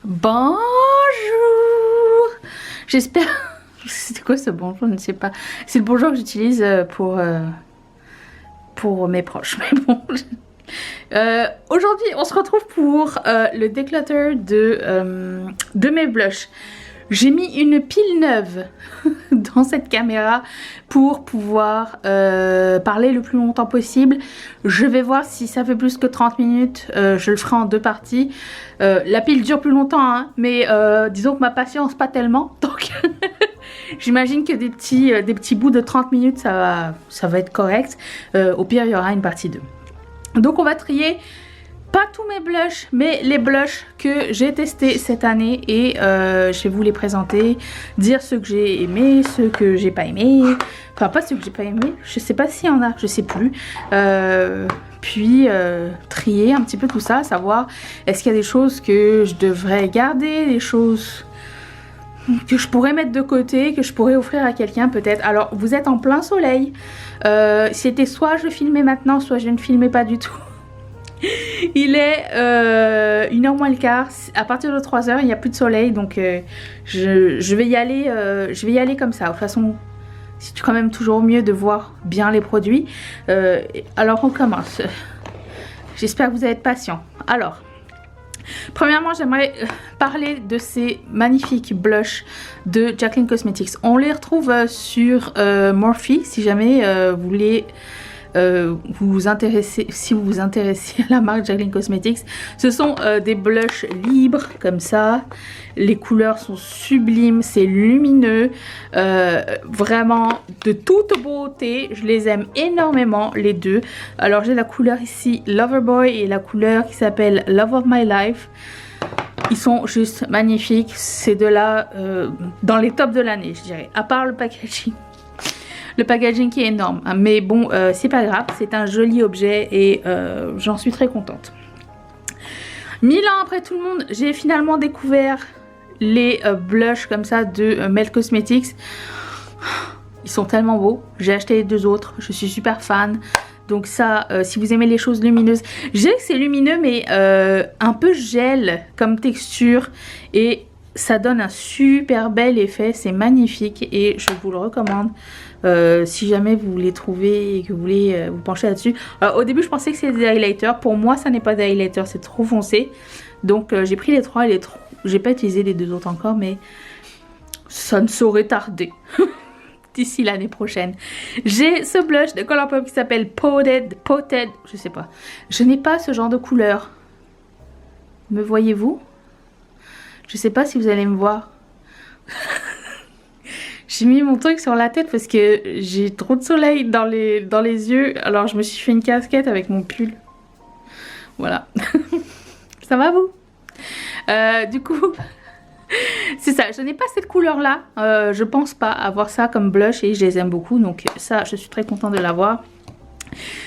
Bonjour. J'espère... C'est quoi ce bonjour? Je ne sais pas. C'est le bonjour que j'utilise pour mes proches. Mais bon... aujourd'hui, on se retrouve pour le declutter de mes blushs. J'ai mis une pile neuve dans cette caméra pour pouvoir parler le plus longtemps possible. Je vais voir si ça fait plus que 30 minutes. Je le ferai en deux parties. La pile dure plus longtemps, hein, mais disons que ma patience pas tellement. Donc j'imagine que des petits bouts de 30 minutes, ça va être correct. Au pire, il y aura une partie 2. Donc on va trier pas tous mes blushs, mais les blushs que j'ai testés cette année et je vais vous les présenter, dire ceux que j'ai aimés, ceux que j'ai pas aimés, enfin pas ceux que j'ai pas aimés, je sais pas s'il y en a, je sais plus, puis trier un petit peu tout ça, savoir est-ce qu'il y a des choses que je devrais garder, des choses que je pourrais mettre de côté, que je pourrais offrir à quelqu'un peut-être. Alors vous êtes en plein soleil, c'était soit je filmais maintenant, soit je ne filmais pas du tout. Il est 1h moins le quart, à partir de 3h il n'y a plus de soleil, donc je vais y aller comme ça. De toute façon c'est quand même toujours mieux de voir bien les produits. Alors on commence, j'espère que vous allez être patient. Alors premièrement, j'aimerais parler de ces magnifiques blushs de Jaclyn Cosmetics. On les retrouve sur Morphe, si jamais vous voulez si vous vous intéressez à la marque Jaclyn Cosmetics. Ce sont des blushs libres comme ça. Les couleurs sont sublimes, c'est lumineux, vraiment de toute beauté. Je les aime énormément les deux. Alors j'ai la couleur ici Loverboy et la couleur qui s'appelle Love of My Life. Ils sont juste magnifiques. Ces deux-là dans les tops de l'année, je dirais, à part le packaging. Le packaging qui est énorme, mais bon, c'est pas grave, c'est un joli objet et j'en suis très contente. 1000 ans après tout le monde, j'ai finalement découvert les blushs comme ça de Melt Cosmetics. Ils sont tellement beaux, j'ai acheté les deux autres, je suis super fan. Donc ça, si vous aimez les choses lumineuses, je dirais que c'est lumineux mais un peu gel comme texture et ça donne un super bel effet, c'est magnifique et je vous le recommande. Si jamais vous les trouvez et que vous voulez vous pencher là-dessus. Au début je pensais que c'était des highlighters. Pour moi ça n'est pas des highlighters, c'est trop foncé. Donc j'ai pris les trois. J'ai pas utilisé les deux autres encore, mais ça ne saurait tarder. D'ici l'année prochaine. J'ai ce blush de Colourpop qui s'appelle Potted, je sais pas. Je n'ai pas ce genre de couleur. Me voyez-vous? Je sais pas si vous allez me voir. J'ai mis mon truc sur la tête parce que j'ai trop de soleil dans les yeux. Alors je me suis fait une casquette avec mon pull. Voilà. Ça va vous? Du coup, c'est ça. Je n'ai pas cette couleur là. Je pense pas avoir ça comme blush et je les aime beaucoup. Donc ça, je suis très contente de l'avoir.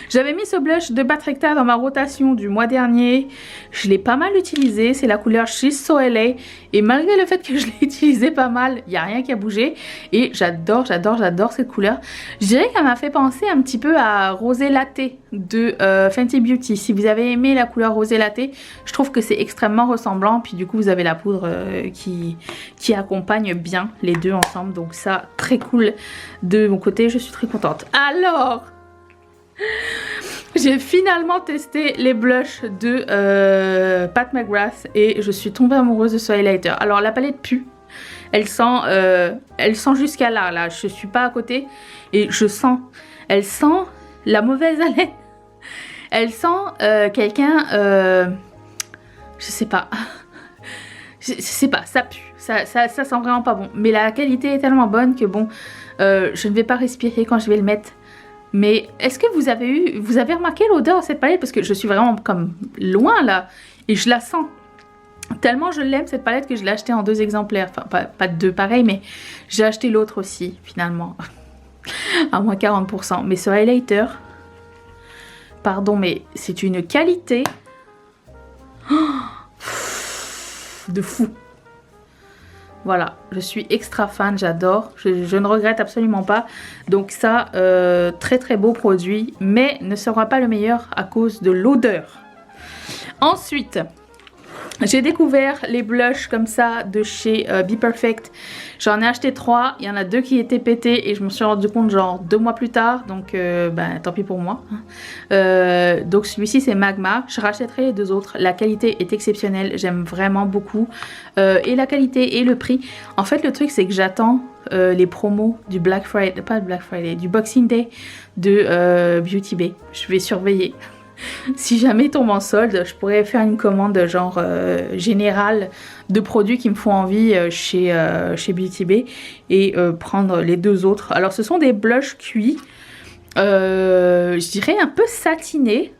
J'avais mis ce blush de Batrecta dans ma rotation du mois dernier. Je l'ai pas mal utilisé. C'est la couleur She's So LA. Et malgré le fait que je l'ai utilisé pas mal, il n'y a rien qui a bougé. Et j'adore cette couleur. Je dirais qu'elle m'a fait penser un petit peu à Rosé Latte de Fenty Beauty. Si vous avez aimé la couleur Rosé Latte, je trouve que c'est extrêmement ressemblant. Puis du coup, vous avez la poudre qui accompagne bien les deux ensemble. Donc ça, très cool de mon côté. Je suis très contente. Alors... j'ai finalement testé les blushs de Pat McGrath et je suis tombée amoureuse de ce highlighter. Alors la palette pue, elle sent jusqu'à là, je suis pas à côté et elle sent la mauvaise haleine. Elle sent quelqu'un, je sais pas, ça pue, ça sent vraiment pas bon. Mais la qualité est tellement bonne que bon, je ne vais pas respirer quand je vais le mettre. Mais est-ce que vous avez remarqué l'odeur de cette palette? Parce que je suis vraiment comme loin là. Et je la sens. Tellement je l'aime cette palette que je l'ai achetée en 2 exemplaires. Enfin pas 2 pareils, mais j'ai acheté l'autre aussi finalement. À moins 40%. Mais ce highlighter, pardon, mais c'est une qualité de fou. Voilà, je suis extra fan, j'adore, je ne regrette absolument pas. Donc ça, très beau produit, mais ne sera pas le meilleur à cause de l'odeur. Ensuite, J'ai découvert les blushs comme ça de chez Be Perfect. J'en ai acheté 3, il y en a 2 qui étaient pétés et je me suis rendu compte genre 2 mois plus tard, donc tant pis pour moi. Donc celui-ci c'est Magma, je rachèterai les 2 autres, la qualité est exceptionnelle, j'aime vraiment beaucoup. Et la qualité et le prix. En fait le truc c'est que j'attends les promos du Black Friday, pas Black Friday, du Boxing Day de Beauty Bay. Je vais surveiller. Si jamais il tombe en solde, je pourrais faire une commande genre générale de produits qui me font envie chez Beauty Bay et prendre les 2 autres. Alors ce sont des blushs cuits, je dirais un peu satinés.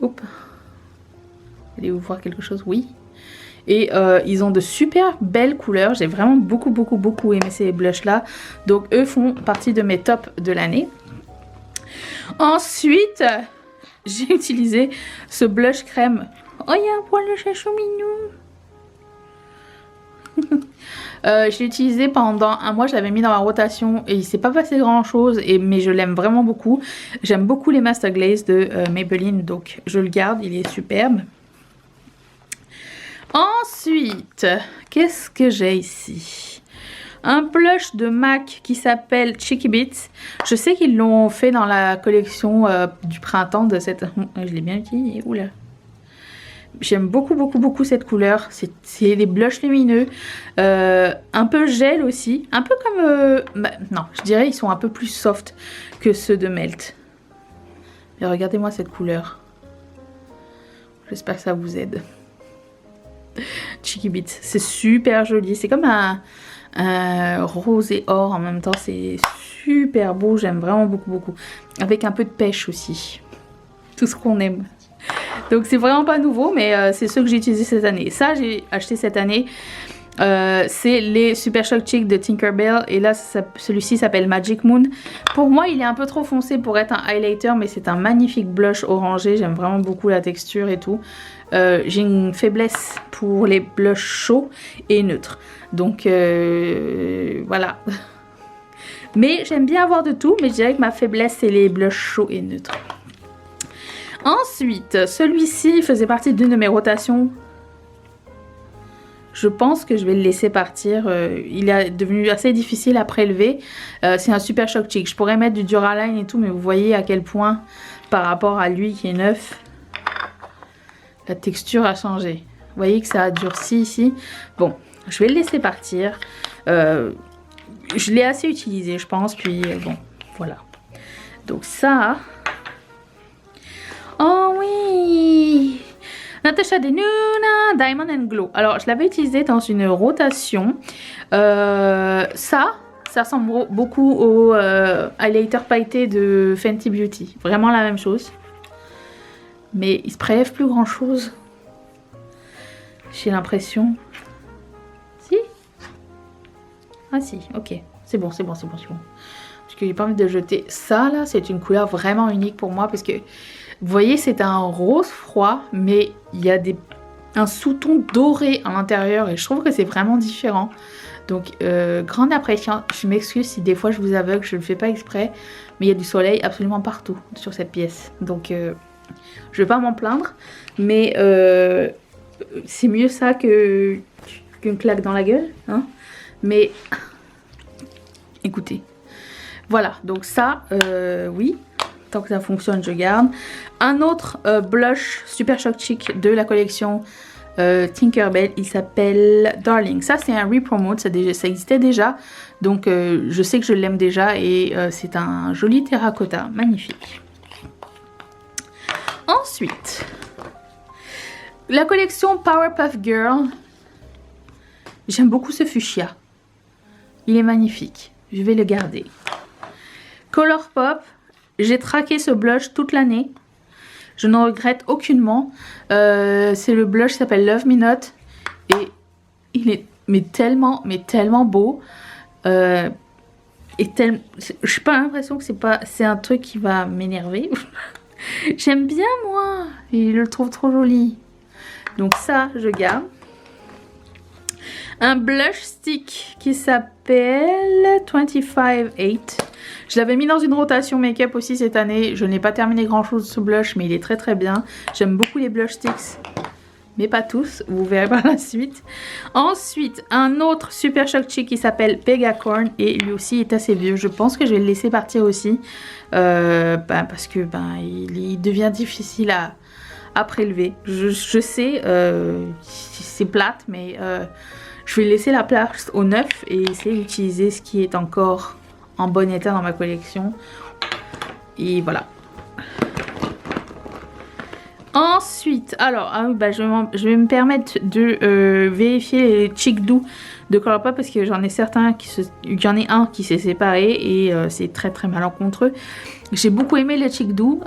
Oups. Allez-vous voir quelque chose? Oui. Et ils ont de super belles couleurs. J'ai vraiment beaucoup aimé ces blushs là. Donc eux font partie de mes tops de l'année. Ensuite, j'ai utilisé ce blush crème. Oh, il y a un poil de chachou mignon. Je l'ai utilisé pendant un mois, je l'avais mis dans ma rotation et il s'est pas passé grand chose, mais je l'aime vraiment beaucoup. J'aime beaucoup les Master Glaze de Maybelline, donc je le garde, il est superbe. Ensuite, qu'est-ce que j'ai ici? Un blush de MAC qui s'appelle Cheeky Bits. Je sais qu'ils l'ont fait dans la collection du printemps de cette... Je l'ai bien utilisé, oula. J'aime beaucoup cette couleur. C'est des blushs lumineux. Un peu gel aussi. Un peu comme... non, je dirais ils sont un peu plus soft que ceux de Melt. Et regardez-moi cette couleur. J'espère que ça vous aide. Cheeky Bits. C'est super joli. C'est comme un rose et or en même temps, c'est super beau, j'aime vraiment beaucoup, avec un peu de pêche aussi, tout ce qu'on aime. Donc c'est vraiment pas nouveau, mais c'est ceux que j'ai utilisé cette année. Ça j'ai acheté cette année, c'est les Super Shock Cheek de Tinkerbell et là celui-ci s'appelle Magic Moon. Pour moi il est un peu trop foncé pour être un highlighter, mais c'est un magnifique blush orangé, j'aime vraiment beaucoup la texture et tout. J'ai une faiblesse pour les blushs chauds et neutres, donc voilà. Mais j'aime bien avoir de tout, mais je dirais que ma faiblesse c'est les blushs chauds et neutres. Ensuite, celui-ci faisait partie d'une de mes rotations. Je pense que je vais le laisser partir. Il est devenu assez difficile à prélever. C'est un Super Shock Cheek. Je pourrais mettre du Duraline et tout, mais vous voyez à quel point par rapport à lui qui est neuf, la texture a changé. Vous voyez que ça a durci ici. Bon, je vais le laisser partir. Je l'ai assez utilisé, je pense. Puis bon, voilà. Donc ça... Oh oui, Natasha Denona Diamond and Glow. Alors je l'avais utilisé dans une rotation. Ça ressemble beaucoup au highlighter pailleté de Fenty Beauty. Vraiment la même chose. Mais il se prélève plus grand chose. J'ai l'impression. Si? Ah si, ok. C'est bon. Parce que j'ai pas envie de le jeter. Ça là, c'est une couleur vraiment unique pour moi parce que vous voyez, c'est un rose froid, mais il y a un sous-ton doré à l'intérieur et je trouve que c'est vraiment différent. Donc, grande appréciation. Je m'excuse si des fois je vous aveugle, je ne le fais pas exprès, mais il y a du soleil absolument partout sur cette pièce. Donc, je vais pas m'en plaindre, mais c'est mieux ça qu'une claque dans la gueule, hein. Mais, écoutez. Voilà, donc ça, oui. Tant que ça fonctionne, je garde. Un autre blush Super Shock Cheek de la collection Tinkerbell, il s'appelle Darling. Ça c'est un repromote, ça existait déjà, donc je sais que je l'aime déjà et c'est un joli terracotta, magnifique. Ensuite, la collection Powerpuff Girl. J'aime beaucoup ce fuchsia, il est magnifique, je vais le garder. Colourpop. J'ai traqué ce blush toute l'année. Je n'en regrette aucunement. C'est le blush qui s'appelle Love Me Not. Et il est tellement beau. Je n'ai pas l'impression que c'est un truc qui va m'énerver. J'aime bien moi. Et je le trouve trop joli. Donc ça, je garde. Un blush stick qui s'appelle 25-8. Je l'avais mis dans une rotation make-up aussi cette année. Je n'ai pas terminé grand chose de ce blush, mais il est très bien. J'aime beaucoup les blush sticks. mais pas tous, vous verrez par la suite. Ensuite, un autre Super Shock Chick qui s'appelle Pegacorn et lui aussi est assez vieux. Je pense que je vais le laisser partir aussi parce que il devient difficile à prélever. Je sais, c'est plate, mais je vais laisser la place au neuf et essayer d'utiliser ce qui est encore en bon état dans ma collection. Et voilà. Ensuite, alors, je vais me permettre de vérifier les Chic Do de Colourpop parce que j'en ai certains il y en a un qui s'est séparé et c'est très très malencontreux. J'ai beaucoup aimé le Chic Do.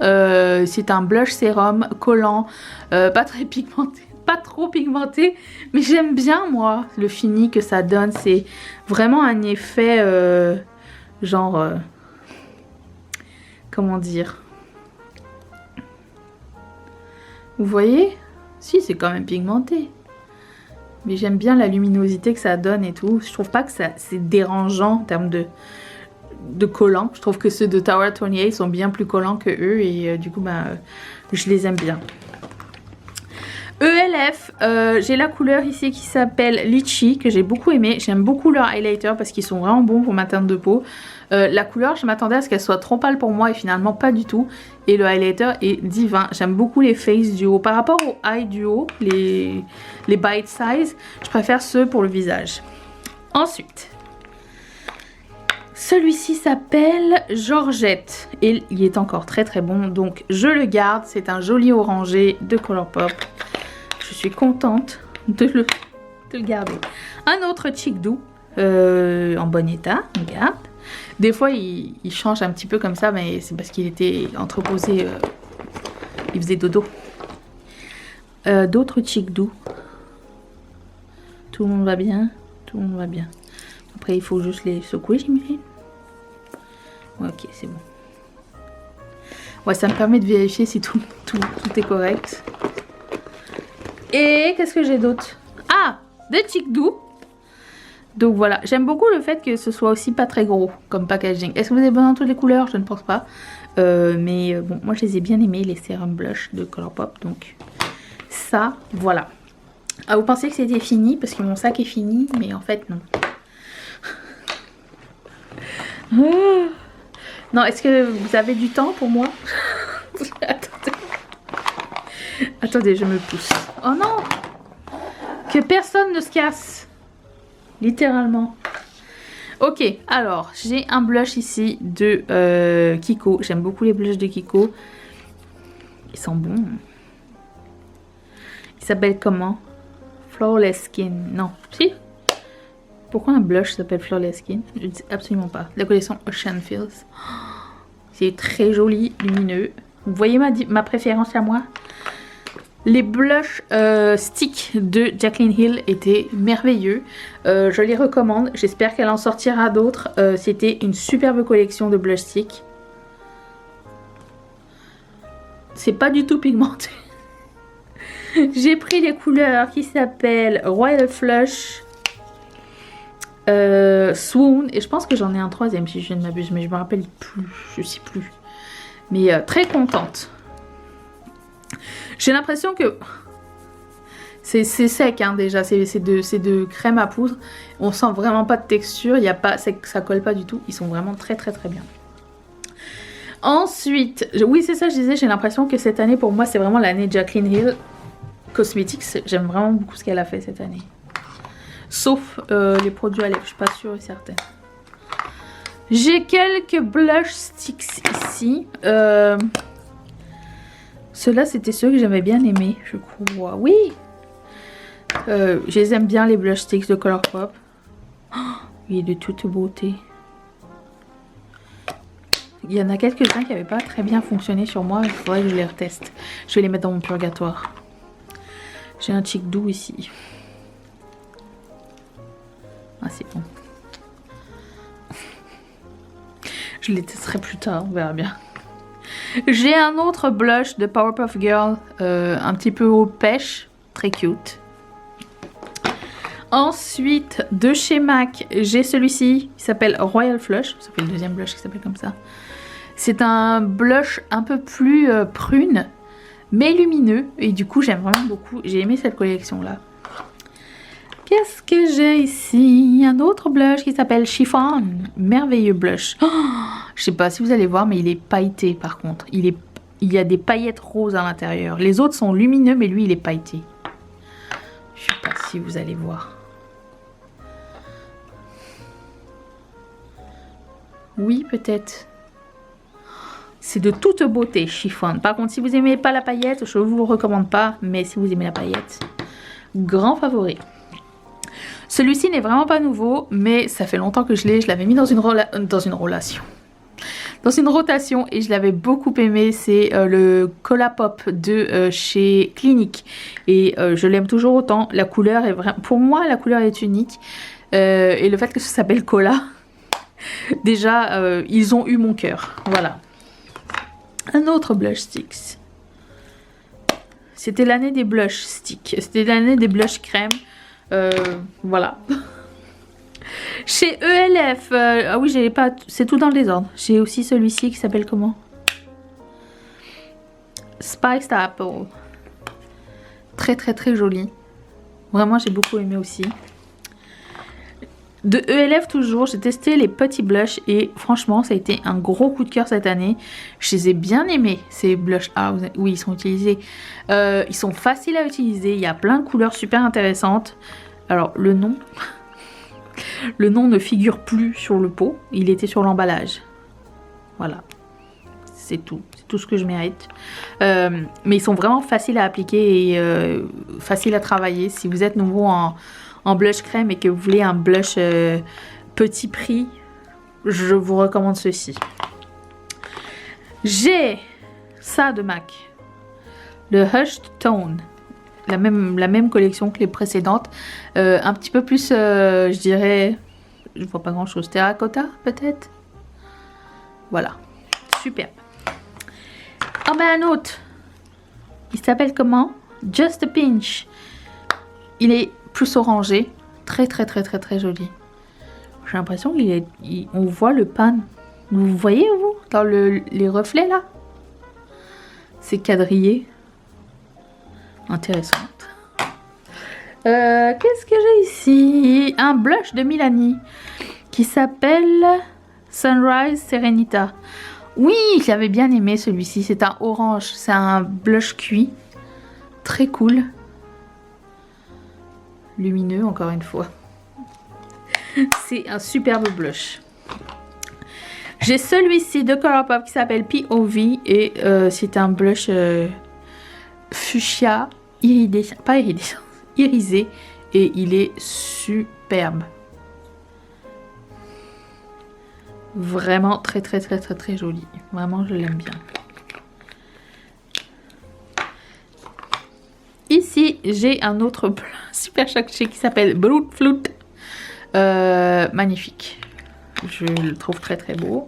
C'est un blush sérum collant, pas très pigmenté, pas trop pigmenté, mais j'aime bien moi le fini que ça donne. C'est vraiment un effet genre comment dire. Vous voyez? Si, c'est quand même pigmenté. Mais j'aime bien la luminosité que ça donne et tout. Je trouve pas que c'est dérangeant en termes de collants. Je trouve que ceux de Tower 28 sont bien plus collants que eux. Et du coup, je les aime bien. ELF, j'ai la couleur ici qui s'appelle Litchi, que j'ai beaucoup aimé. J'aime beaucoup leurs highlighters parce qu'ils sont vraiment bons pour ma teinte de peau. La couleur, je m'attendais à ce qu'elle soit trop pâle pour moi et finalement pas du tout. Et le highlighter est divin. J'aime beaucoup les face duo. Par rapport aux eye duo, les bite size, je préfère ceux pour le visage. Ensuite, celui-ci s'appelle Georgette et il est encore très très bon. Donc je le garde. C'est un joli orangé de Colourpop. Je suis contente de le garder. Un autre Chic Do en bon état. Regarde. Des fois, il change un petit peu comme ça, mais c'est parce qu'il était entreposé. Il faisait dodo. D'autres Chic Do. Tout le monde va bien. Tout le monde va bien. Après, il faut juste les secouer, j'imagine. Ouais, ok, c'est bon. Ouais, ça me permet de vérifier si tout est correct. Et qu'est-ce que j'ai d'autre? Ah, des Chic Do. Donc voilà, j'aime beaucoup le fait que ce soit aussi pas très gros comme packaging. Est-ce que vous avez besoin de toutes les couleurs? Je ne pense pas. Mais bon, moi je les ai bien aimés, les sérum blush de Colourpop. Donc ça, voilà. Ah, vous pensez que c'était fini parce que mon sac est fini, mais en fait non. Non, est-ce que vous avez du temps pour moi? Attendez, je me pousse. Oh non! Que personne ne se casse. Littéralement. Ok, alors, j'ai un blush ici de Kiko. J'aime beaucoup les blushs de Kiko. Ils sont bons. Il s'appelle comment? Flawless Skin. Non, si? Pourquoi un blush s'appelle Flawless Skin? Je ne sais absolument pas. La collection Ocean Fields. C'est très joli, lumineux. Vous voyez ma préférence à moi? Les blushs stick de Jaclyn Hill étaient merveilleux. Je les recommande. J'espère qu'elle en sortira d'autres. C'était une superbe collection de blush stick. C'est pas du tout pigmenté. J'ai pris les couleurs qui s'appellent Royal Flush, Swoon. Et je pense que j'en ai un troisième si je ne m'abuse. Mais je me rappelle plus. Je sais plus. Mais très contente. J'ai l'impression que c'est sec hein, déjà, c'est de crème à poudre. On sent vraiment pas de texture, ça colle pas du tout. Ils sont vraiment très très très bien. Ensuite, oui c'est ça je disais, j'ai l'impression que cette année pour moi c'est vraiment l'année Jaclyn Hill Cosmetics. J'aime vraiment beaucoup ce qu'elle a fait cette année. Sauf les produits à lèvres, je suis pas sûre et certaine. J'ai quelques blush sticks ici. Ceux-là, c'était ceux que j'avais bien aimés, je crois. Oui! Je les aime bien, les blush sticks de Colourpop. Oh, il est de toute beauté. Il y en a quelques-uns qui n'avaient pas très bien fonctionné sur moi. Il faudrait que je les reteste. Je vais les mettre dans mon purgatoire. J'ai un Chic Do ici. Ah, c'est bon. Je les testerai plus tard, on verra bien. J'ai un autre blush de Powerpuff Girl, un petit peu au pêche, très cute. Ensuite, de chez MAC, j'ai celui-ci qui s'appelle Royal Flush. Ça fait le deuxième blush qui s'appelle comme ça. C'est un blush un peu plus prune. mais lumineux. Et du coup, j'aime vraiment beaucoup. J'ai aimé cette collection-là. Qu'est-ce que j'ai ici? Un autre blush qui s'appelle Chiffon. Merveilleux blush. Oh, je sais pas si vous allez voir, mais il est pailleté par contre. Il y a des paillettes roses à l'intérieur. Les autres sont lumineux, mais lui, il est pailleté. Je sais pas si vous allez voir. Oui, peut-être. C'est de toute beauté, Chiffon. Par contre, si vous aimez pas la paillette, je vous le recommande pas. Mais si vous aimez la paillette, grand favori. Celui-ci n'est vraiment pas nouveau, mais ça fait longtemps que je l'ai. Je l'avais mis dans une rotation et je l'avais beaucoup aimé. C'est le Colourpop de chez Clinique et je l'aime toujours autant. La couleur est vraiment, pour moi, la couleur est unique et le fait que ça s'appelle Cola, déjà, ils ont eu mon cœur. Voilà. Un autre blush sticks. C'était l'année des blush sticks. C'était l'année des blush crème. Voilà. Chez ELF, ah oui, j'ai pas, c'est tout dans le désordre. J'ai aussi celui-ci qui s'appelle comment? Spiced Apple. Très très très joli. Vraiment, j'ai beaucoup aimé aussi. De ELF toujours, j'ai testé les petits blushs et franchement, ça a été un gros coup de cœur cette année. Je les ai bien aimés, ces blushs. Ah oui, ils sont utilisés. Ils sont faciles à utiliser. Il y a plein de couleurs super intéressantes. Alors, le nom ne figure plus sur le pot. Il était sur l'emballage. Voilà. C'est tout. C'est tout ce que je mérite. Mais ils sont vraiment faciles à appliquer et faciles à travailler. Si vous êtes nouveau en blush crème et que vous voulez un blush petit prix, je vous recommande ceci. J'ai ça de MAC. Le Hushed Tone. La même collection que les précédentes. Un petit peu plus, je dirais, je vois pas grand chose. Terracotta peut-être. Voilà. Superbe. Oh ben un autre. Il s'appelle comment? Just a Pinch. Il est plus orangé. Très très très très très joli. J'ai l'impression on voit le pan. Vous voyez vous? Dans les reflets là? C'est quadrillé. Intéressante. Qu'est-ce que j'ai ici? Un blush de Milani qui s'appelle Sunrise Serenita. Oui, j'avais bien aimé celui-ci. C'est un orange. C'est un blush cuit. Très cool. Lumineux, encore une fois. C'est un superbe blush. J'ai celui-ci de Colourpop qui s'appelle POV et c'est un blush fuchsia iridescent, pas iridescent, irisé et il est superbe. Vraiment très très très très très joli. Vraiment je l'aime bien. Ici j'ai un autre super choqué qui s'appelle Brut Flute. Magnifique. Je le trouve très très beau.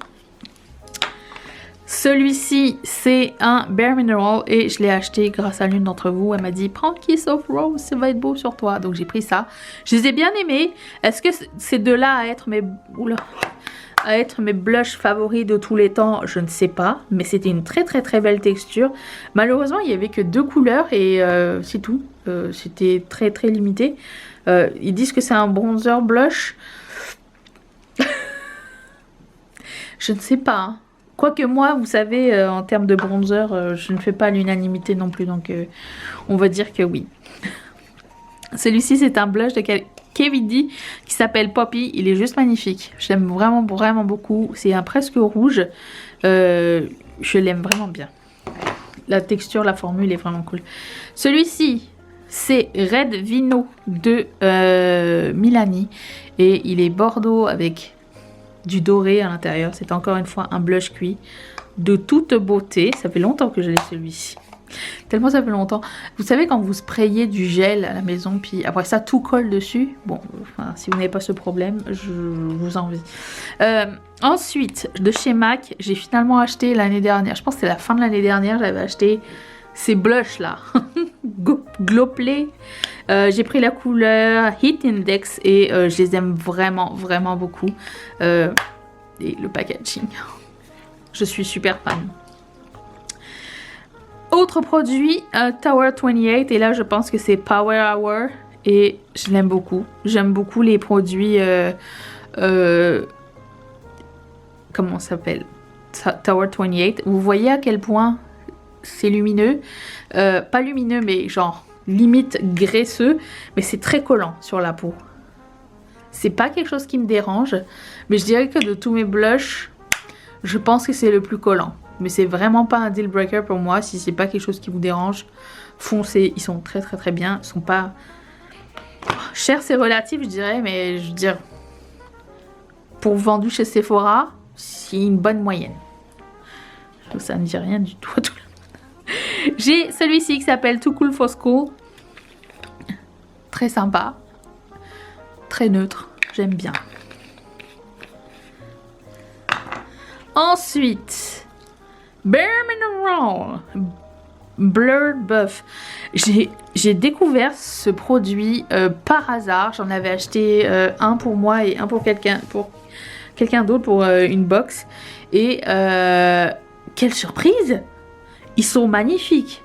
Celui-ci, c'est un Bare Mineral et je l'ai acheté grâce à l'une d'entre vous. Elle m'a dit, prends Kiss of Rose, ça va être beau sur toi. Donc j'ai pris ça. Je les ai bien aimés. Est-ce que ces deux-là à être mes blushs favoris de tous les temps? Je ne sais pas. Mais c'était une très très très belle texture. Malheureusement, il n'y avait que 2 couleurs et c'est tout. C'était très très limité. Ils disent que c'est un bronzer blush. Je ne sais pas. Hein. Quoique moi, vous savez, en termes de bronzer, je ne fais pas l'unanimité non plus. Donc, on va dire que oui. Celui-ci, c'est un blush de KVD qui s'appelle Poppy. Il est juste magnifique. J'aime vraiment, vraiment beaucoup. C'est un presque rouge. Je l'aime vraiment bien. La texture, la formule est vraiment cool. Celui-ci, c'est Red Vino de Milani. Et il est bordeaux avec du doré à l'intérieur. C'est encore une fois un blush cuit de toute beauté. Ça fait longtemps que j'ai celui-ci. Tellement ça fait longtemps. Vous savez quand vous sprayez du gel à la maison puis après ça tout colle dessus. Bon, enfin, si vous n'avez pas ce problème, je vous envie. Ensuite, de chez MAC, j'ai finalement acheté l'année dernière. Je pense que c'est la fin de l'année dernière. J'avais acheté ces blushs là. Glow Play. J'ai pris la couleur Heat Index et je les aime vraiment vraiment beaucoup. Et le packaging. Je suis super fan. Autre produit, Tower 28, et là je pense que c'est Power Hour, et je l'aime beaucoup. J'aime beaucoup les produits, comment ça s'appelle? Tower 28. Vous voyez à quel point c'est lumineux, pas lumineux mais genre limite graisseux, mais c'est très collant sur la peau. C'est pas quelque chose qui me dérange, mais je dirais que de tous mes blushs, je pense que c'est le plus collant. Mais c'est vraiment pas un deal breaker pour moi. Si c'est pas quelque chose qui vous dérange, foncez. Ils sont très très très bien. Ils sont pas chers, c'est relatif je dirais, mais je veux dire, pour vendu chez Sephora, c'est une bonne moyenne. Ça ne dit rien du tout à tout le monde. J'ai celui-ci qui s'appelle Too Cool for School. Très sympa. Très neutre. J'aime bien. Ensuite, Bare Mineral Blurred Buff. J'ai découvert ce produit par hasard. J'en avais acheté un pour moi et un pour quelqu'un d'autre pour une box. Et quelle surprise! Ils sont magnifiques.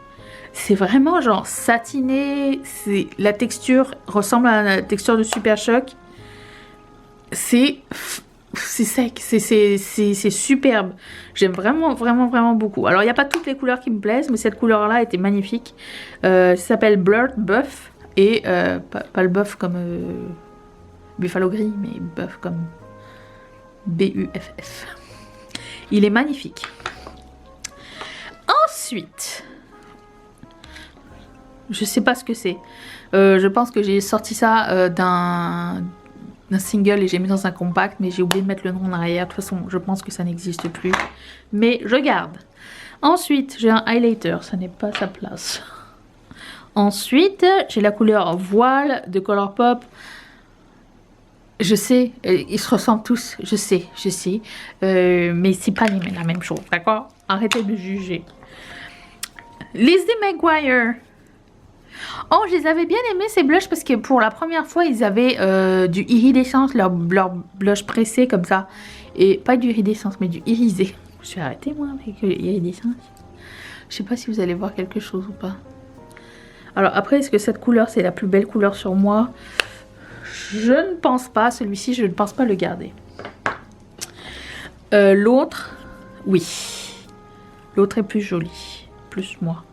C'est vraiment genre satiné. La texture ressemble à la texture de Super Choc. C'est sec, c'est superbe. J'aime vraiment, vraiment, vraiment beaucoup. Alors, il n'y a pas toutes les couleurs qui me plaisent, mais cette couleur-là était magnifique. Ça s'appelle Blurred Buff. Et pas le buff comme Buffalo Gris, mais buff comme B-U-F-F. Il est magnifique. Ensuite, je sais pas ce que c'est. Je pense que j'ai sorti ça d'un single et j'ai mis dans un compact, mais j'ai oublié de mettre le nom en arrière. De toute façon, je pense que ça n'existe plus. Mais je garde. Ensuite, j'ai un highlighter. Ça n'est pas sa place. Ensuite, j'ai la couleur Voile de Colourpop. Je sais, ils se ressemblent tous. Je sais. Mais c'est pas la même chose, d'accord? Arrêtez de juger. Lizzie McGuire. Oh, je les avais bien aimés ces blushs parce que pour la première fois, ils avaient du iridescence, leur blush pressé comme ça. Et pas du iridescence, mais du irisé. Je suis arrêtée moi avec l'iridescence. Je sais pas si vous allez voir quelque chose ou pas. Alors après, est-ce que cette couleur, c'est la plus belle couleur sur moi? Je ne pense pas. Celui-ci, je ne pense pas le garder. L'autre, oui. L'autre est plus joli. Plus moi.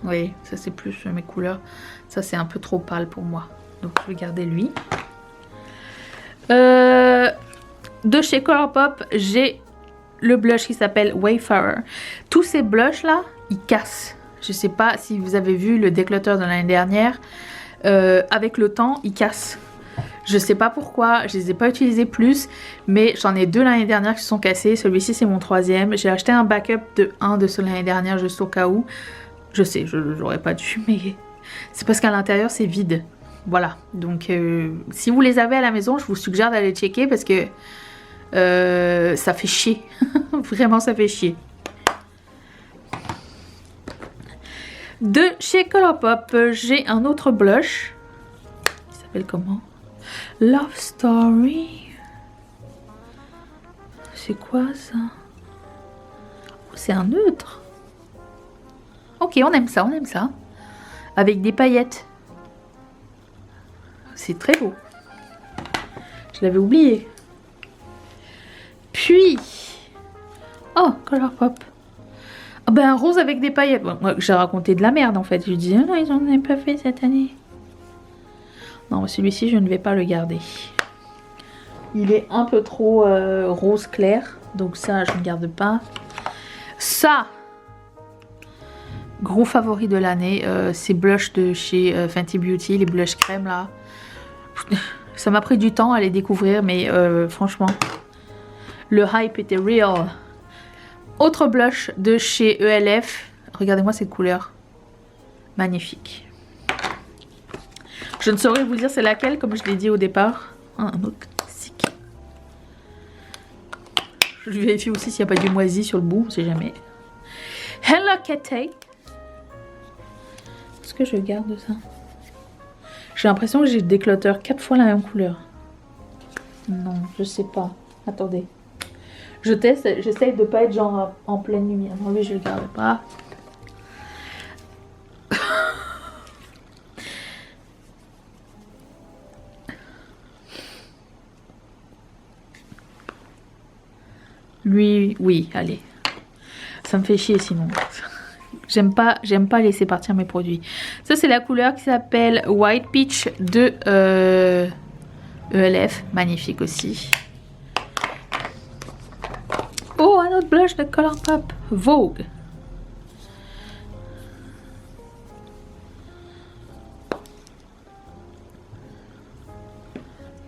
Oui, ça c'est plus mes couleurs. Ça c'est un peu trop pâle pour moi. Donc je vais garder lui. De chez Colourpop, j'ai le blush qui s'appelle Wayfarer. Tous ces blushs là, ils cassent. Je sais pas si vous avez vu le déclutter de l'année dernière. Avec le temps, ils cassent. Je sais pas pourquoi, je les ai pas utilisés plus, mais j'en ai deux l'année dernière qui se sont cassés. Celui-ci c'est mon troisième. J'ai acheté un backup de un de ceux l'année dernière juste au cas où. Je sais, j'aurais pas dû, mais c'est parce qu'à l'intérieur c'est vide. Voilà, donc si vous les avez à la maison, je vous suggère d'aller checker parce que ça fait chier. Vraiment ça fait chier. De chez Colourpop, j'ai un autre blush. Il s'appelle comment? Love Story. C'est quoi ça? Oh, c'est un neutre. Ok, on aime ça, on aime ça. Avec des paillettes. C'est très beau. Je l'avais oublié. Puis... oh, Colourpop. Oh, ben un rose avec des paillettes. Bon, moi, j'ai raconté de la merde en fait. Je dis, oh non, ils en ont pas fait cette année. Non, celui-ci, je ne vais pas le garder. Il est un peu trop rose clair. Donc ça, je ne garde pas. Ça... gros favori de l'année, ces blushs de chez Fenty Beauty, les blushs crème là. Ça m'a pris du temps à les découvrir, mais franchement, le hype était real. Autre blush de chez ELF. Regardez-moi cette couleur. Magnifique. Je ne saurais vous dire c'est laquelle, comme je l'ai dit au départ. Ah, un autre classique. Je vérifie aussi s'il n'y a pas du moisi sur le bout, on sait jamais. Hello Kitty. Est-ce que je garde ça? J'ai l'impression que j'ai des clutters 4 fois la même couleur. Non, je sais pas. Attendez. Je teste, j'essaye de pas être genre en pleine lumière. Non, lui, je le garde pas. Lui, oui, allez. Ça me fait chier sinon. J'aime pas laisser partir mes produits. Ça, c'est la couleur qui s'appelle White Peach de ELF. Magnifique aussi. Oh, un autre blush de Colourpop. Vogue.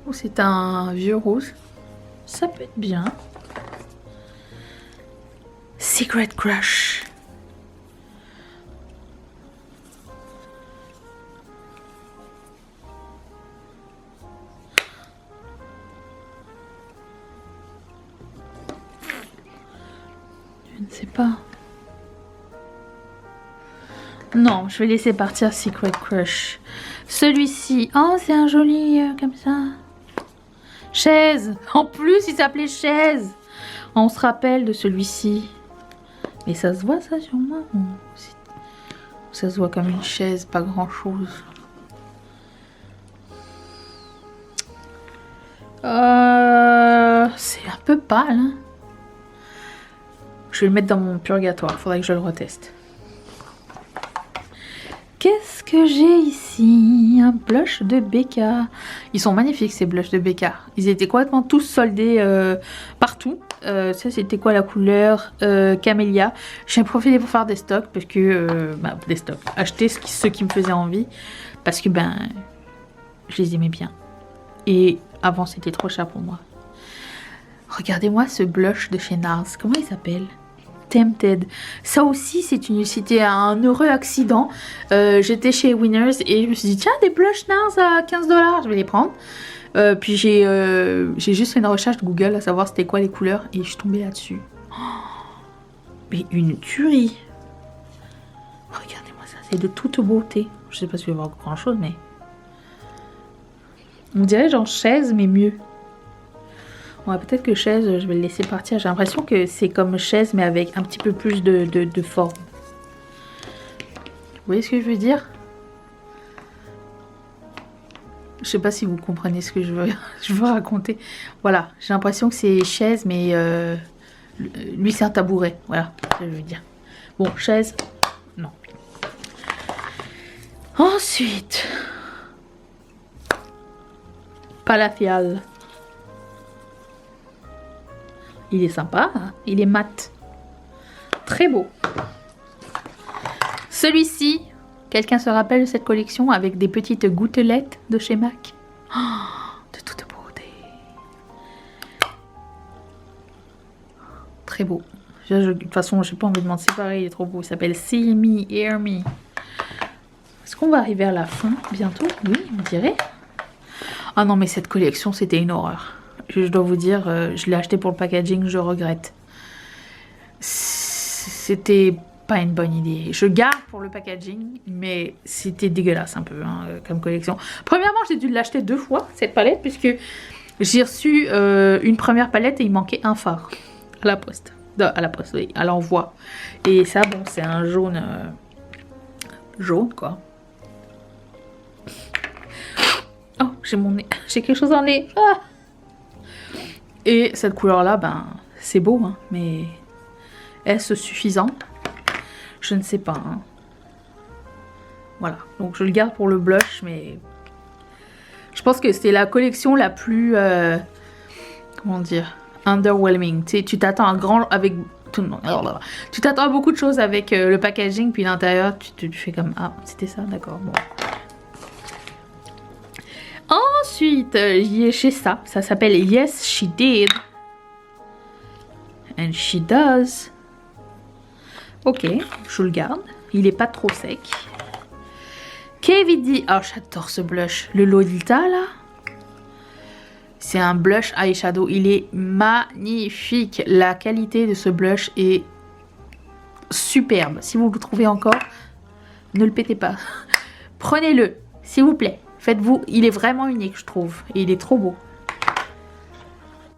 Oh, c'est un vieux rose. Ça peut être bien. Secret Crush. Je ne sais pas. Non, je vais laisser partir Secret Crush. Celui-ci. Oh, c'est un joli comme ça. Chaise. En plus, il s'appelait Chaise. On se rappelle de celui-ci. Mais ça se voit ça sur moi? Ça se voit comme une chaise, pas grand-chose. C'est un peu pâle. Hein. Je vais le mettre dans mon purgatoire. Faudrait que je le reteste. Qu'est-ce que j'ai ici? Un blush de Becca. Ils sont magnifiques ces blushs de Becca. Ils étaient complètement tous soldés partout. Ça c'était quoi la couleur? Camélia. J'ai profité pour faire des stocks parce que... des stocks. Acheter ceux qui me faisaient envie. Parce que je les aimais bien. Et avant c'était trop cher pour moi. Regardez-moi ce blush de chez NARS. Comment il s'appelle? Tempted. Ça aussi, c'était un heureux accident. J'étais chez Winners et je me suis dit, tiens, des blush NARS à 15 $, je vais les prendre. Puis j'ai juste fait une recherche de Google à savoir c'était quoi les couleurs et je suis tombée là-dessus. Oh, mais une tuerie. Regardez-moi ça, c'est de toute beauté. Je sais pas si je vais voir grand chose, mais... On dirait genre chaise, mais mieux. Ouais, peut-être que chaise, je vais le laisser partir. J'ai l'impression que c'est comme chaise, mais avec un petit peu plus de forme. Vous voyez ce que je veux dire? Je sais pas si vous comprenez ce que je veux raconter. Voilà, j'ai l'impression que c'est chaise, mais lui c'est un tabouret. Voilà, ce que je veux dire. Bon, chaise, non. Ensuite, Palafial. Il est sympa, hein, il est mat. Très beau. Celui-ci, quelqu'un se rappelle de cette collection avec des petites gouttelettes de chez MAC? Oh, de toute beauté. Très beau. De toute façon, j'ai pas envie de m'en séparer, il est trop beau. Il s'appelle See Me, Hear Me. Est-ce qu'on va arriver à la fin bientôt? Oui, on dirait. Ah non, mais cette collection, c'était une horreur. Je dois vous dire, je l'ai acheté pour le packaging, je regrette. C'était pas une bonne idée. Je garde pour le packaging, mais c'était dégueulasse un peu hein, comme collection. Premièrement, j'ai dû l'acheter 2 fois, cette palette, puisque j'ai reçu une première palette et il manquait un phare à la poste. À la poste, oui, à l'envoi. Et ça, bon, c'est un jaune... jaune, quoi. Oh, j'ai mon nez. J'ai quelque chose dans le nez. Ah! Et cette couleur-là, c'est beau, hein, mais est-ce suffisant? Je ne sais pas. Hein. Voilà, donc je le garde pour le blush, mais je pense que c'était la collection la plus, comment dire, underwhelming. Tu sais, tu t'attends à grand avec tout le monde. Tu t'attends à beaucoup de choses avec le packaging, puis l'intérieur, tu fais comme ah, c'était ça, d'accord. Bon. Ensuite, chez ça s'appelle Yes She Did. And she does. Ok, je le garde. Il est pas trop sec. KVD. Oh, j'adore ce blush. Le Lolita, là. C'est un blush eyeshadow. Il est magnifique. La qualité de ce blush est superbe. Si vous le trouvez encore, ne le pétez pas. Prenez-le, s'il vous plaît. Faites-vous, il est vraiment unique, je trouve. Et il est trop beau.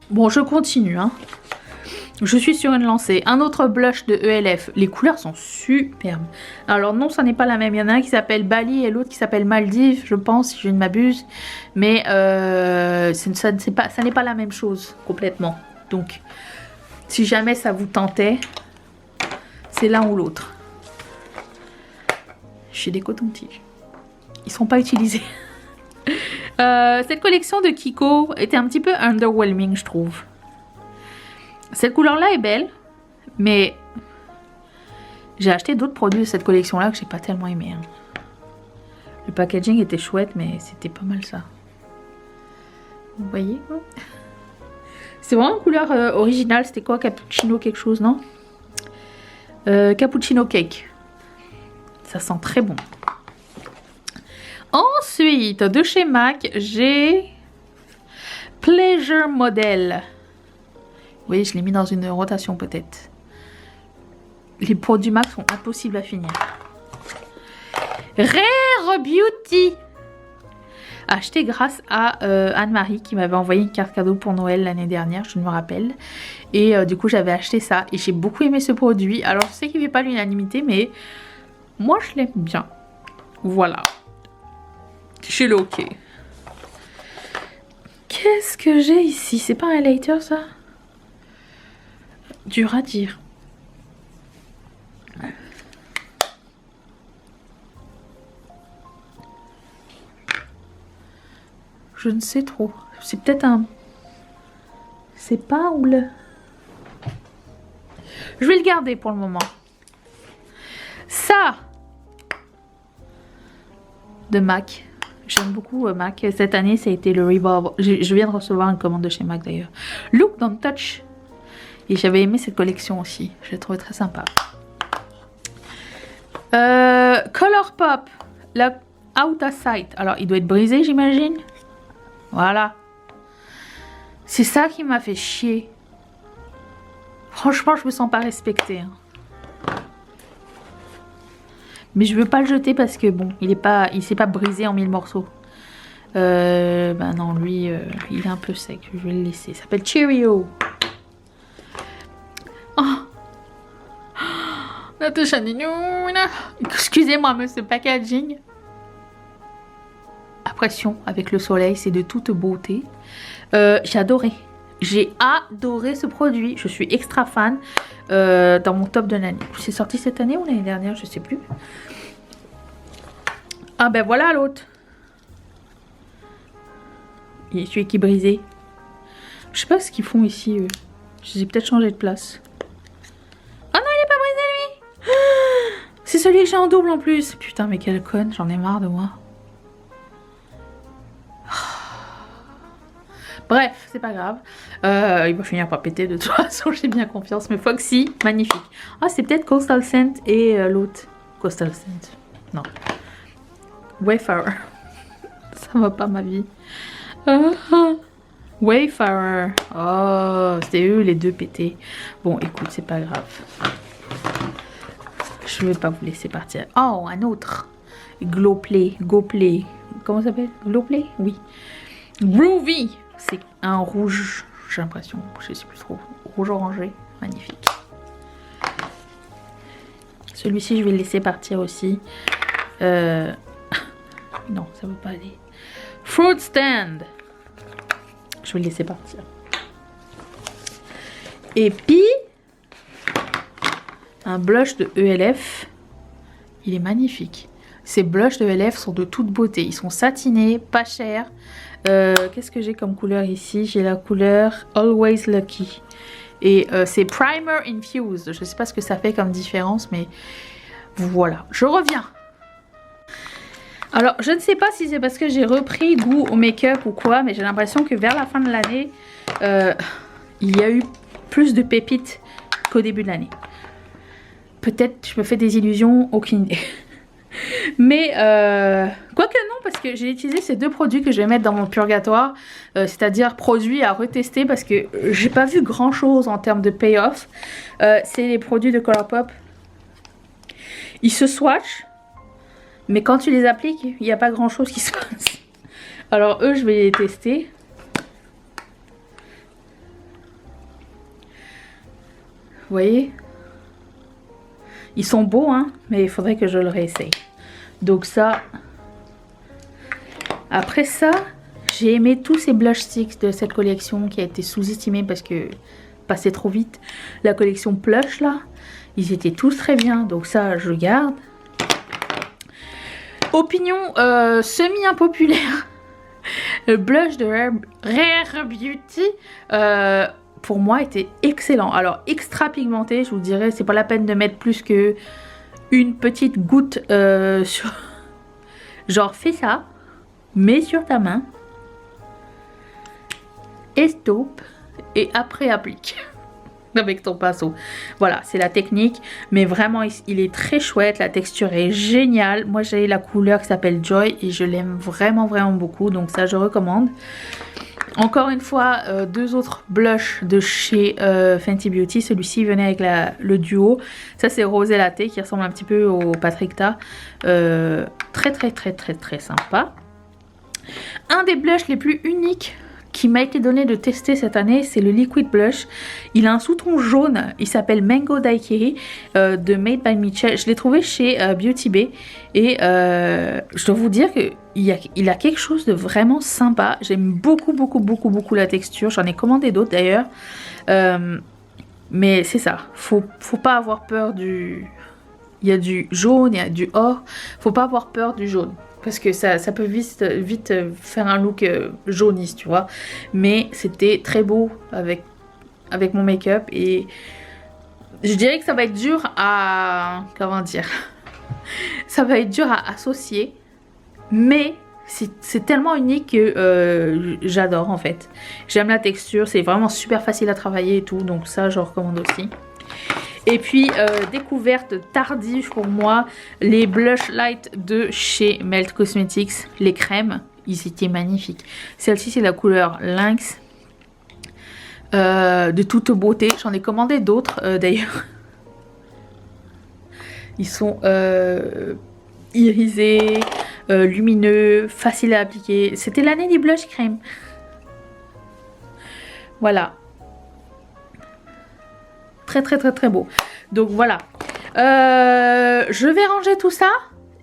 Bon, je continue. Hein. Je suis sur une lancée. Un autre blush de ELF. Les couleurs sont superbes. Alors non, ça n'est pas la même. Il y en a un qui s'appelle Bali et l'autre qui s'appelle Maldives, je pense, si je ne m'abuse. Mais ça n'est pas la même chose complètement. Donc, si jamais ça vous tentait, c'est l'un ou l'autre. J'ai des cotons-tiges. Ils sont pas utilisés. Cette collection de Kiko était un petit peu underwhelming, je trouve. Cette couleur-là est belle, mais j'ai acheté d'autres produits de cette collection-là que j'ai pas tellement aimé. Hein. Le packaging était chouette, mais c'était pas mal ça. Vous voyez? C'est vraiment une couleur originale. C'était quoi? Cappuccino quelque chose, non? Cappuccino cake. Ça sent très bon. Ensuite, de chez MAC, j'ai Pleasure Model. Oui, je l'ai mis dans une rotation peut-être. Les produits MAC sont impossibles à finir. Rare Beauty. Acheté grâce à Anne-Marie qui m'avait envoyé une carte cadeau pour Noël l'année dernière, je me rappelle. Et du coup, j'avais acheté ça et j'ai beaucoup aimé ce produit. Alors, je sais qu'il ne fait pas l'unanimité, mais moi, je l'aime bien. Voilà. Chez le OK. Qu'est-ce que j'ai ici? C'est pas un highlighter, ça? Dur à dire. Je ne sais trop. C'est peut-être un... C'est pas ou le... Je vais le garder pour le moment. Ça de MAC. J'aime beaucoup MAC. Cette année, ça a été le Revolve. Je viens de recevoir une commande de chez MAC d'ailleurs. Look Don't Touch. Et j'avais aimé cette collection aussi. Je l'ai trouvé très sympa. Colourpop. La Out of Sight. Alors, il doit être brisé, j'imagine. Voilà. C'est ça qui m'a fait chier. Franchement, je me sens pas respectée. Hein. Mais je veux pas le jeter parce que bon, il s'est pas brisé en 1000 morceaux. Bah non, lui, il est un peu sec. Je vais le laisser. Il s'appelle Cheerio. Oh. Natasha Ninouna. Excusez-moi, mais ce packaging à pression avec le soleil, c'est de toute beauté. J'ai adoré. J'ai adoré ce produit. Je suis extra fan. Dans mon top de l'année. C'est sorti cette année ou l'année dernière, je sais plus. Ah ben voilà l'autre. Il est celui qui est brisé. Je sais pas ce qu'ils font ici. Je les ai peut-être changé de place. Oh non, il est pas brisé lui. C'est celui que j'ai en double en plus. Putain, mais quelle conne, j'en ai marre de moi. Bref, c'est pas grave. Il va finir par péter de toute façon, j'ai bien confiance. Mais Foxy, magnifique. Ah, c'est peut-être Coastal Scent et l'autre. Coastal Scent. Non. Wayfarer. Ça va pas ma vie. Wayfarer. Oh, c'était eux les deux pétés. Bon, écoute, c'est pas grave. Je vais pas vous laisser partir. Oh, un autre. Glowplay. GoPlay. Comment ça s'appelle? Glowplay? Oui. Groovy. C'est un rouge, j'ai l'impression, je sais plus trop, rouge orangé, magnifique. Celui-ci, je vais le laisser partir aussi. Non, ça veut pas aller. Fruit Stand. Je vais le laisser partir. Et puis, un blush de ELF. Il est magnifique. Ces blushs de ELF sont de toute beauté. Ils sont satinés, pas chers. Qu'est-ce que j'ai comme couleur ici? J'ai la couleur Always Lucky. Et c'est Primer Infused. Je ne sais pas ce que ça fait comme différence, mais voilà. Je reviens. Alors, je ne sais pas si c'est parce que j'ai repris goût au make-up ou quoi, mais j'ai l'impression que vers la fin de l'année, il y a eu plus de pépites qu'au début de l'année. Peut-être je me fais des illusions, aucune idée. Mais quoique non, parce que j'ai utilisé ces deux produits que je vais mettre dans mon purgatoire, c'est-à-dire produits à retester parce que j'ai pas vu grand chose en termes de payoff. C'est les produits de Colourpop. Ils se swatchent, mais quand tu les appliques, il n'y a pas grand chose qui se passe. Alors eux, je vais les tester. voyez? Ils sont beaux, hein, mais il faudrait que je le réessaye. Donc ça. Après ça, j'ai aimé tous ces blush sticks de cette collection qui a été sous-estimée parce que passait trop vite. La collection Plush là, ils étaient tous très bien. Donc ça, je garde. Opinion semi-impopulaire. Le blush de Rare Beauty, pour moi, était excellent. Alors, extra pigmenté, je vous dirais, c'est pas la peine de mettre plus que une petite goutte sur... Genre, fais ça, mets sur ta main, estompe, et après applique. Avec ton pinceau. Voilà, c'est la technique. Mais vraiment, il est très chouette. La texture est géniale. Moi, j'ai la couleur qui s'appelle Joy et je l'aime vraiment, vraiment beaucoup. Donc ça, je recommande. Encore une fois, deux autres blushs de chez Fenty Beauty. Celui-ci venait avec le duo. Ça, c'est Rosé Latte qui ressemble un petit peu au Patrickta. Très, très, très, très, très sympa. Un des blushs les plus uniques qui m'a été donné de tester cette année, c'est le Liquid Blush. Il a un sous-ton jaune, il s'appelle Mango Daiquiri de Made by Michel. Je l'ai trouvé chez Beauty Bay et je dois vous dire qu'il a quelque chose de vraiment sympa. J'aime beaucoup, beaucoup, beaucoup, beaucoup la texture. J'en ai commandé d'autres d'ailleurs. Mais c'est ça, faut pas avoir peur du... Il y a du jaune, il y a du or. Faut pas avoir peur du jaune. Parce que ça peut vite faire un look jaunisse, tu vois. Mais c'était très beau avec mon make-up. Et je dirais que ça va être dur à... Comment dire? Ça va être dur à associer. Mais c'est tellement unique que j'adore en fait. J'aime la texture. C'est vraiment super facile à travailler et tout. Donc ça, je recommande aussi. Et puis, découverte tardive pour moi, les Blush Light de chez Melt Cosmetics, les crèmes, ils étaient magnifiques. Celle-ci, c'est la couleur Lynx, de toute beauté. J'en ai commandé d'autres d'ailleurs. Ils sont irisés, lumineux, faciles à appliquer. C'était l'année des blush crème. Voilà. Très très très très beau. Donc voilà. Je vais ranger tout ça.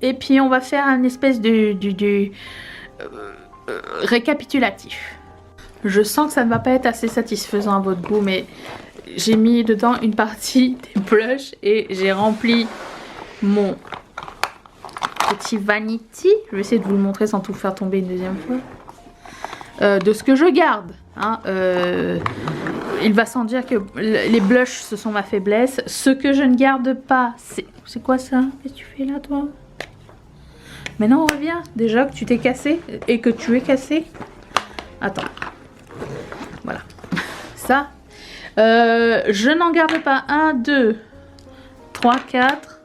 Et puis on va faire un espèce de récapitulatif. Je sens que ça ne va pas être assez satisfaisant à votre goût. Mais j'ai mis dedans une partie des blushs. Et j'ai rempli mon petit vanity. Je vais essayer de vous le montrer sans tout faire tomber une deuxième fois. De ce que je garde. Hein, il va sans dire que les blushs, ce sont ma faiblesse. Ce que je ne garde pas, c'est quoi ça? Qu'est-ce que tu fais là, toi? Mais non, reviens. Déjà que tu t'es cassé et que tu es cassé. Attends. Voilà. Ça. Je n'en garde pas. 1, 2, 3, 4.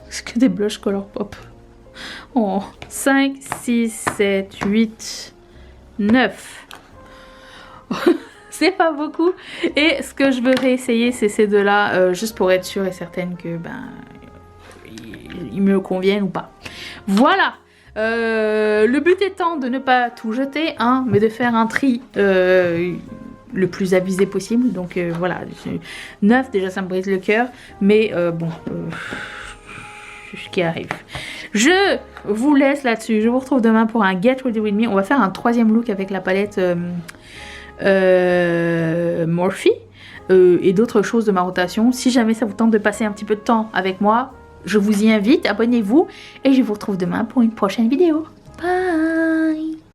C'est que des blushs Colourpop. Oh. 5, 6, 7, 8, 9. C'est pas beaucoup. Et ce que je veux réessayer, c'est ces deux-là, juste pour être sûre et certaine que ils me conviennent ou pas. Voilà. Le but étant de ne pas tout jeter, hein, mais de faire un tri le plus avisé possible. Donc voilà, 9 déjà ça me brise le cœur, mais bon, ce qui arrive. Je vous laisse là-dessus. Je vous retrouve demain pour un Get Ready With Me. On va faire un troisième look avec la palette Morphe et d'autres choses de ma rotation. Si jamais ça vous tente de passer un petit peu de temps avec moi, je vous y invite, abonnez-vous et je vous retrouve demain pour une prochaine vidéo. Bye!